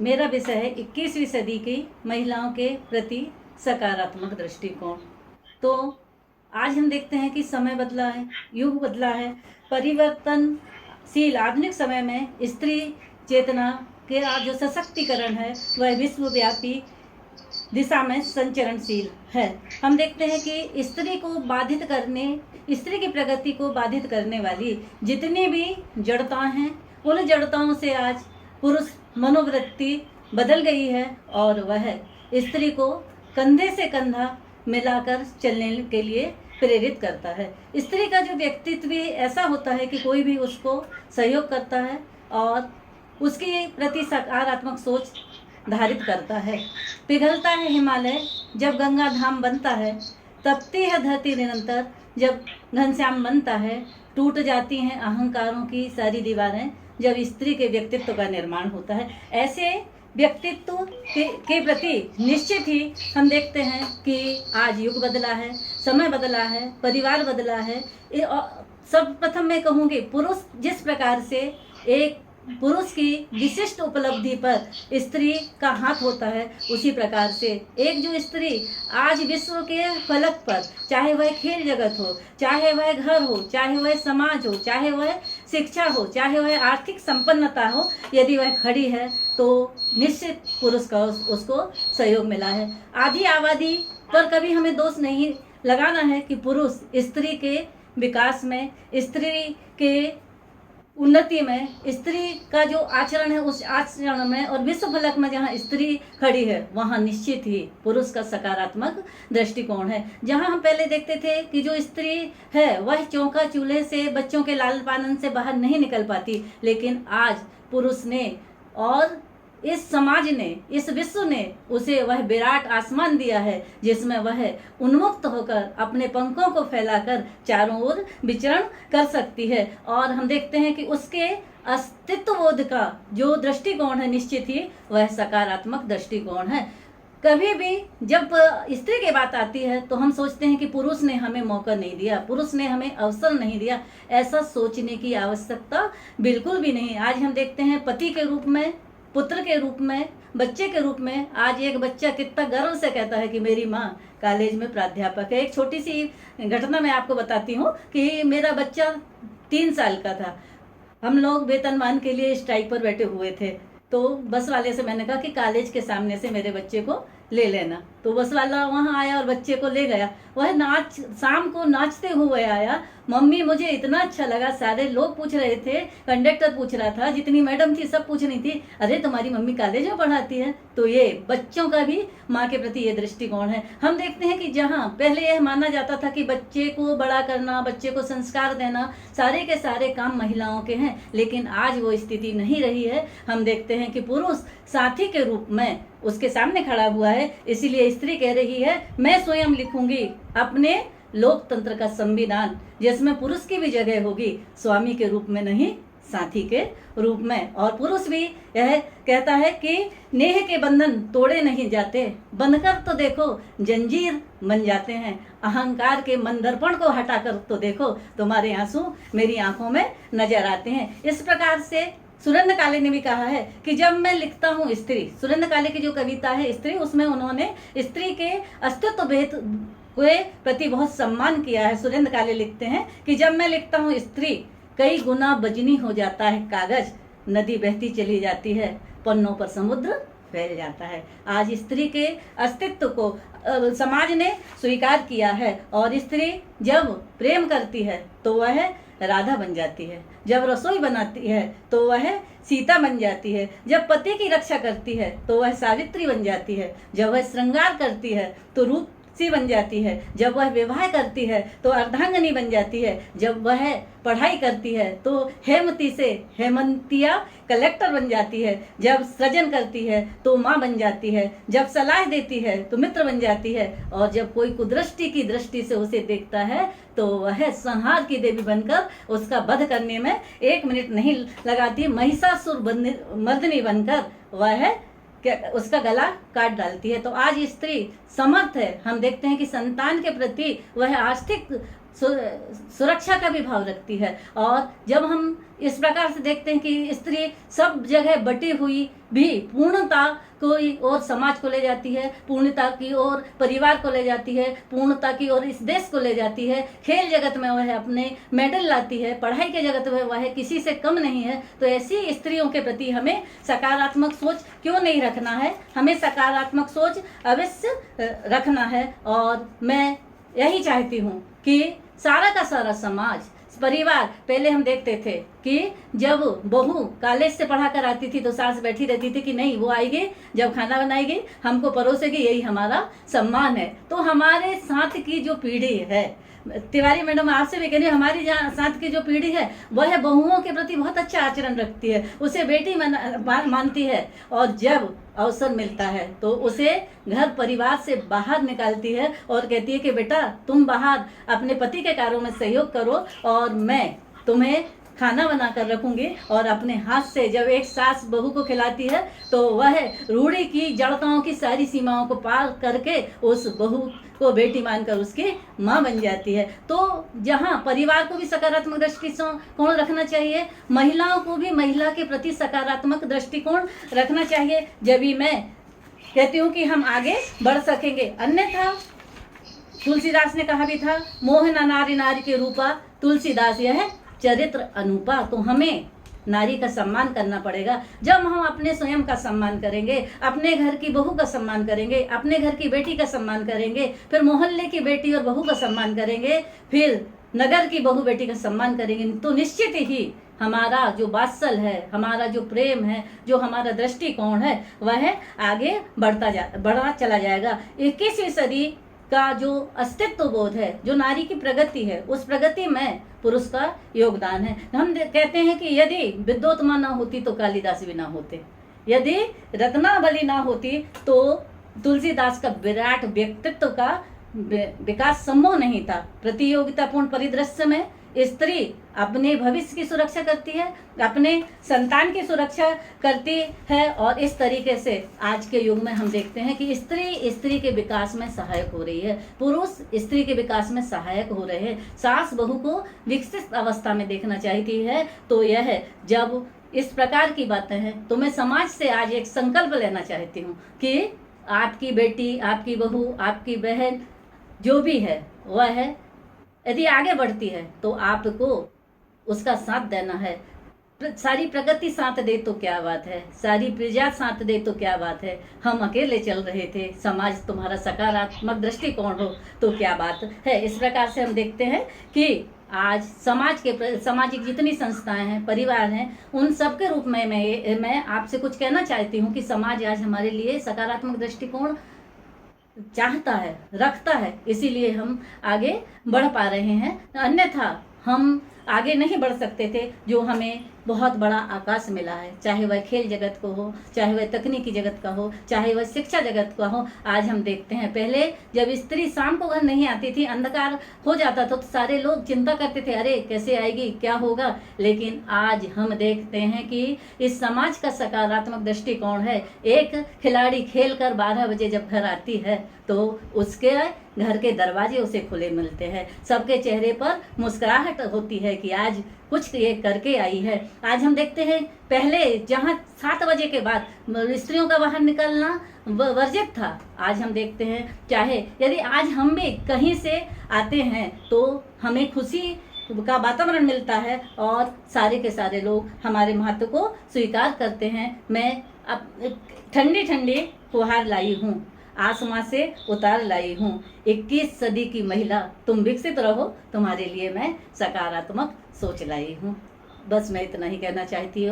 मेरा विषय है 21वीं सदी की महिलाओं के प्रति सकारात्मक दृष्टिकोण। तो आज हम देखते हैं कि समय बदला है, युग बदला है। परिवर्तनशील आधुनिक समय में स्त्री चेतना के जो सशक्तिकरण है वह विश्वव्यापी दिशा में संचरणशील है। हम देखते हैं कि स्त्री की प्रगति को बाधित करने वाली जितनी भी जड़ताएं हैं, उन जड़ताओं से आज पुरुष मनोवृत्ति बदल गई है और वह स्त्री को कंधे से कंधा मिलाकर चलने के लिए प्रेरित करता है। स्त्री का जो व्यक्तित्व भी ऐसा होता है कि कोई भी उसको सहयोग करता है और उसके प्रति सकारात्मक सोच धारित करता है। पिघलता है हिमालय जब गंगा धाम बनता है, तपती है धरती निरंतर जब घनश्याम बनता है, टूट जाती हैं अहंकारों की सारी दीवारें जब स्त्री के व्यक्तित्व का निर्माण होता है। ऐसे व्यक्तित्व के प्रति निश्चित ही हम देखते हैं कि आज युग बदला है, समय बदला है, परिवार बदला है। सर्वप्रथम मैं कहूँगी, पुरुष जिस प्रकार से एक पुरुष की विशिष्ट उपलब्धि पर स्त्री का हाथ होता है, उसी प्रकार से एक जो स्त्री आज विश्व के फलक पर, चाहे वह खेल जगत हो, चाहे वह घर हो, चाहे वह समाज हो, चाहे वह शिक्षा हो, चाहे वह आर्थिक संपन्नता हो, यदि वह खड़ी है तो निश्चित पुरुष का उसको सहयोग मिला है। आधी आबादी पर कभी हमें दोष नहीं लगाना है कि पुरुष स्त्री के विकास में, स्त्री के उन्नति में, स्त्री का जो आचरण है उस आचरण में और विश्व फलक में जहाँ स्त्री खड़ी है वहाँ निश्चित ही पुरुष का सकारात्मक दृष्टिकोण है। जहाँ हम पहले देखते थे कि जो स्त्री है वह चौका चूल्हे से, बच्चों के लालन पालन से बाहर नहीं निकल पाती, लेकिन आज पुरुष ने और इस समाज ने, इस विश्व ने उसे वह विराट आसमान दिया है जिसमें वह उन्मुक्त होकर अपने पंखों को फैलाकर चारों ओर विचरण कर सकती है। और हम देखते हैं कि उसके अस्तित्वबोध का जो दृष्टिकोण है निश्चित ही वह सकारात्मक दृष्टिकोण है। कभी भी जब स्त्री की बात आती है तो हम सोचते हैं कि पुरुष ने हमें मौका नहीं दिया, पुरुष ने हमें अवसर नहीं दिया। ऐसा सोचने की आवश्यकता बिल्कुल भी नहीं। आज हम देखते हैं पति के रूप में, पुत्र के रूप में, बच्चे के रूप में, आज एक बच्चा कितना गर्व से कहता है कि मेरी माँ कॉलेज में प्राध्यापक है। एक छोटी सी घटना मैं आपको बताती हूँ कि मेरा बच्चा 3 साल का था। हम लोग वेतनमान के लिए स्ट्राइक पर बैठे हुए थे, तो बस वाले से मैंने कहा कि कॉलेज के सामने से मेरे बच्चे को ले लेना। तो बस वाला वहाँ आया और बच्चे को ले गया। वह शाम को नाचते हुए आया। मम्मी मुझे इतना अच्छा लगा, सारे लोग पूछ रहे थे, कंडक्टर पूछ रहा था, जितनी मैडम थी सब पूछ रही थी, अरे तुम्हारी मम्मी कॉलेज में पढ़ाती है। तो ये बच्चों का भी माँ के प्रति ये दृष्टिकोण है। हम देखते हैं कि जहाँ पहले यह माना जाता था कि बच्चे को बड़ा करना, बच्चे को संस्कार देना, सारे के सारे काम महिलाओं के हैं, लेकिन आज वो स्थिति नहीं रही है। हम देखते हैं कि पुरुष साथी के रूप में उसके सामने खड़ा हुआ है। इसीलिए स्त्री कह रही है, मैं स्वयं लिखूंगी अपने लोकतंत्र का संविधान जिसमें पुरुष की भी जगह होगी, स्वामी के रूप में नहीं, साथी के रूप में। और पुरुष भी यह कहता है कि नेह के बंधन तोड़े नहीं जाते, बंधकर तो देखो जंजीर बन जाते हैं। अहंकार के मंदर्पण को हटाकर तो देखो, तुम्हारे आंसू मेरी आंखों में नजर आते हैं। इस प्रकार से सुरेंद्र काले ने भी कहा है कि जब मैं लिखता हूँ स्त्री, सुरेंद्र काले की जो कविता है स्त्री, उसमें उन्होंने स्त्री के अस्तित्व भेद के प्रति बहुत सम्मान किया है। सुरेंद्र काले लिखते हैं कि जब मैं लिखता हूँ स्त्री, कई गुना बजनी हो जाता है कागज, नदी बहती चली जाती है, पन्नों पर समुद्र फैल जाता है। आज स्त्री के अस्तित्व को समाज ने स्वीकार किया है और स्त्री जब प्रेम करती है तो वह राधा बन जाती है, जब रसोई बनाती है तो वह सीता बन जाती है, जब पति की रक्षा करती है तो वह सावित्री बन जाती है, जब वह श्रृंगार करती है तो रूपसी बन जाती है, जब वह विवाह करती है तो अर्धांगिनी बन जाती है, जब वह पढ़ाई करती है तो हेमती से हेमंतिया कलेक्टर बन जाती है, जब सृजन करती है तो माँ बन जाती है, जब सलाह देती है तो मित्र बन जाती है, और जब कोई कुदृष्टि की दृष्टि से उसे देखता है तो वह संहार की देवी बनकर उसका वध करने में 1 मिनट नहीं लगाती, महिषासुर मर्दिनी बनकर वह उसका गला काट डालती है। तो आज स्त्री समर्थ है। हम देखते हैं कि संतान के प्रति वह आर्थिक सुरक्षा का भी भाव रखती है। और जब हम इस प्रकार से देखते हैं कि स्त्री सब जगह बटी हुई भी पूर्णता कोई और समाज को ले जाती है, पूर्णता की ओर परिवार को ले जाती है, पूर्णता की ओर इस देश को ले जाती है, खेल जगत में वह अपने मेडल लाती है, पढ़ाई के जगत में वह किसी से कम नहीं है। तो ऐसी स्त्रियों के प्रति हमें सकारात्मक सोच क्यों नहीं रखना है, हमें सकारात्मक सोच अवश्य रखना है। और मैं यही चाहती हूँ कि सारा का सारा समाज परिवार, पहले हम देखते थे कि जब बहू कॉलेज से पढ़ा कर आती थी तो सास बैठी रहती थी कि नहीं वो आएगी, जब खाना बनाएगी हमको परोसेगी, यही हमारा सम्मान है। तो हमारे साथ की जो पीढ़ी है, तिवारी मैडम आपसे भी कह रही हूँ, हमारी साथ की जो पीढ़ी है वह बहुओं के प्रति बहुत अच्छा आचरण रखती है, उसे बेटी मानती है, और जब अवसर मिलता है तो उसे घर परिवार से बाहर निकालती है और कहती है कि बेटा तुम बाहर अपने पति के कार्यों में सहयोग करो और मैं तुम्हें खाना बना कर रखूंगी। और अपने हाथ से जब एक सास बहू को खिलाती है तो वह रूढ़ी की जड़ताओं की सारी सीमाओं को पार करके उस बहू को बेटी मानकर उसकी माँ बन जाती है। तो जहाँ परिवार को भी सकारात्मक दृष्टिकोण रखना चाहिए, महिलाओं को भी महिला के प्रति सकारात्मक दृष्टिकोण रखना चाहिए, जब भी मैं कहती हूँ कि हम आगे बढ़ सकेंगे। अन्यथा तुलसीदास ने कहा भी था, मोह न नारी नारी के रूपा, तुलसीदास यह चरित्र अनुपा। तो हमें नारी का सम्मान करना पड़ेगा। जब हम अपने स्वयं का सम्मान करेंगे, अपने घर की बहू का सम्मान करेंगे, अपने घर की बेटी का सम्मान करेंगे, फिर मोहल्ले की बेटी और बहू का सम्मान करेंगे, फिर नगर की बहू बेटी का सम्मान करेंगे, तो निश्चित ही हमारा जो वात्सल है, हमारा जो प्रेम है, जो हमारा दृष्टिकोण है, वह आगे बढ़ता चला जाएगा। 21वीं सदी का जो अस्तित्व बोध है, जो नारी की प्रगति है, उस प्रगति में पुरुष का योगदान है। हम कहते हैं कि यदि विद्योत्मा ना होती तो कालिदास भी ना होते, यदि रत्नावली ना होती तो तुलसीदास का विराट व्यक्तित्व का विकास संभव नहीं था। प्रतियोगितापूर्ण परिदृश्य में स्त्री अपने भविष्य की सुरक्षा करती है, अपने संतान की सुरक्षा करती है, और इस तरीके से आज के युग में हम देखते हैं कि स्त्री के विकास में सहायक हो रही है, पुरुष स्त्री के विकास में सहायक हो रहे हैं। सास बहू को विकसित अवस्था में देखना चाहती है। तो यह जब इस प्रकार की बातें हैं तो मैं समाज से आज एक संकल्प लेना चाहती हूँ कि आपकी बेटी, आपकी बहू, आपकी बहन जो भी है वह है, यदि आगे बढ़ती है तो आपको उसका साथ देना है। सारी प्रगति साथ दे तो क्या बात है, सारी प्रजा साथ दे तो क्या बात है। हम अकेले चल रहे थे, समाज तुम्हारा सकारात्मक दृष्टिकोण हो तो क्या बात है। इस प्रकार से हम देखते हैं कि आज सामाजिक जितनी संस्थाएं हैं, परिवार हैं, उन सब के रूप में मैं आपसे कुछ कहना चाहती हूँ कि समाज आज हमारे लिए सकारात्मक दृष्टिकोण चाहता है, रखता है, इसीलिए हम आगे बढ़ पा रहे हैं। अन्यथा हम आगे नहीं बढ़ सकते थे। जो हमें बहुत बड़ा आकाश मिला है, चाहे वह खेल जगत को हो, चाहे वह तकनीकी जगत का हो, चाहे वह शिक्षा जगत का हो। आज हम देखते हैं, पहले जब स्त्री शाम को घर नहीं आती थी, अंधकार हो जाता था, तो सारे लोग चिंता करते थे, अरे कैसे आएगी, क्या होगा। लेकिन आज हम देखते हैं कि इस समाज का सकारात्मक दृष्टिकोण है। एक खिलाड़ी खेल कर 12 बजे जब घर आती है तो उसके घर के दरवाजे उसे खुले मिलते हैं, सबके चेहरे पर मुस्कुराहट होती है कि आज कुछ ये करके आई है। आज हम देखते हैं, पहले जहां 7 बजे के बाद स्त्रियों का बाहर निकलना वर्जित था, आज हम देखते हैं, चाहे यदि आज हम भी कहीं से आते हैं तो हमें खुशी का वातावरण मिलता है और सारे के सारे लोग हमारे महत्व को स्वीकार करते हैं। मैं अब ठंडी ठंडी फुहार लाई हूँ, आसमां से उतार लाई हूँ। 21 सदी की महिला, तुम विकसित रहो, तुम्हारे लिए मैं सकारात्मक सोच लाई हूँ। बस मैं इतना ही कहना चाहती हूँ।